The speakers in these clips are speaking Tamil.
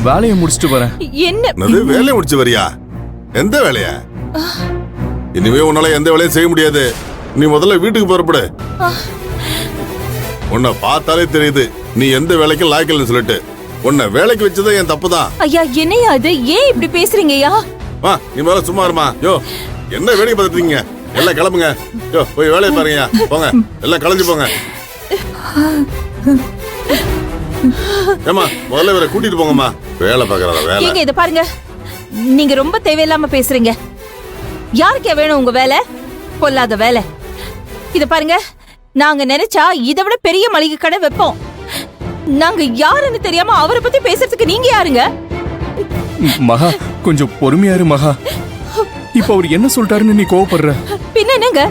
வேலையை முடிச்சிட்டு வரேன். என்னது வேலையை முடிச்சு வரியா? எந்த வேலையா? இனிமே உன்னால எந்த வேலையும் செய்ய முடியாது. நீ முதல்ல வீட்டுக்கு புறப்படு. உன்னை பார்த்தாலே தெரியுது நீ எந்த வேலைக்கும் லாய்க்கலன்னு சொல்லிட்டு. உன்னை வேலைக்கு வச்சதே என் தப்புதான். ஐயா என்னையா அது? ஏன் இப்படி பேசுறீங்கய்யா? வா நீ முதல்ல சும்மா இருமா. யோ என்ன வேலையை பார்த்துட்டீங்க? எல்லாம் கிளம்புங்க. யோ போய் வேலையை பாருங்க. போங்க எல்லாம் கலைஞ்சு போங்க. ஏமா முதல்ல வேற கூட்டிட்டு போங்கம்மா. வேலை பாக்குறதா வேலை. ஏங்க இத பாருங்க, நீங்க ரொம்ப தேவையில்லாம பேசுறீங்க. யாருக்கே வேணும் உங்க வேலை? பொல்லாத வேலை. இத பாருங்க, நாங்க நினைச்சா இதை விட பெரிய மளிகை கடை வைப்போம். நாங்க யாருன்னு தெரியாம அவரை பத்தி பேசுறதுக்கு நீங்க யாருங்க? மகா கொஞ்சம் பொறுமையா இரு மகா. இப்ப அவர் என்ன சொல்லிட்டாருன்னு நீ கோவப்படுற? பின்ன என்னங்க,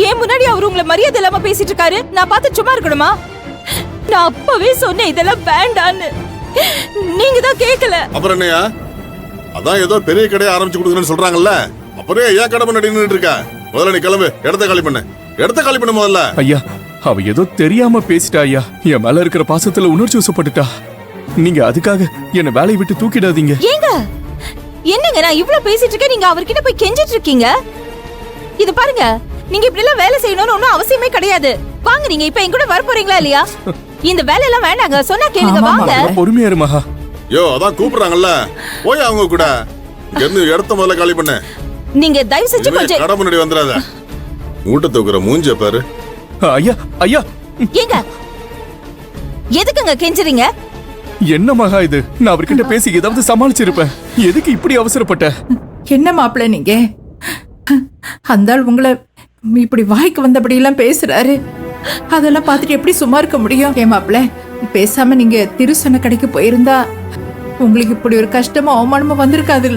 ஏன் முன்னாடி அவர் உங்களை மரியாதை இல்லாம பேசிட்டு இருக்காரு, நான் பார்த்து சும்மா இருக்கணுமா? நான் அப்பவே சொன்னேன் இதெல்லாம் வேண்டான்னு, நீங்க தான் கேட்கல. அப்புறம் என்னையா? அதான் ஏதோ பெரிய கடையை ஆரம்பிச்சு கொடுக்குறேன்னு சொல்றாங்கல்ல, அப்புறம் ஏன் கடை பண்ணி நின்னுட்டு இருக்க? முதல்ல நீ கிளம்பு, இடத்த காலி பண்ணு. இடத்த காலி பண்ணு முதல்ல. ஐயா அவ ஏதோ தெரியாம பேசிட்டா ஐயா. என் மேல இருக்கிற பாசத்துல உணர்ச்சி வசப்பட்டுட்டா. நீங்க அதுக்காக என்ன வேலையை விட்டு தூக்கிடாதீங்க. ஏங்க என்னங்க, நான் இவ்ளோ பேசிட்டு இருக்கேன், நீங்க அவர்கிட்ட போய் கெஞ்சிட்டு இருக்கீங்க. இது பாருங்க, நீங்க இப்படி எல்லாம் வேலை செய்யணும்னு ஒன்னும் அவசியமே கிடையாது. வாங்க, நீங்க இப்ப என் கூட வர போறீங்களா இல்லையா? இந்த வேலை எல்லாம் வேண்டாங்க, சொன்னா கேளுங்க. வாங்க. பொறுமையா இரு மகா. யோ அதான் கூப்பிடுறாங்கல்ல, போய் அவங்க கூட இருந்து இடத்த முதல்ல காலி பண்ணு. நீங்க தயவு செஞ்சு கொஞ்சம் கடை முன்னாடி வந்துடாத. மூட்டை தூக்குற மூஞ்ச பாரு. ஐயா ஐயா. ஏங்க எதுக்குங்க கெஞ்சுறீங்க? என்ன மகா இது? நான் அவர்கிட்ட பேசி ஏதாவது சமாளிச்சிருப்பேன். எதுக்கு இப்படி அவசரப்பட்ட? என்ன மாப்பிள்ள நீங்க? அந்த ஆள் உங்களை இப்படி வாய்க்கு வந்தபடி எல்லாம் பேசுறாரு. அதெல்லாம் பார்த்துட்டு எப்படி சும்மா இருக்க முடியும்? ஏன் மாப்பிள்ள, பேசாம நீங்க திருசன கடைக்கு போயிருந்தா உங்களுக்கு இப்படி ஒரு கஷ்டமா அவமானமா வந்திருக்காது.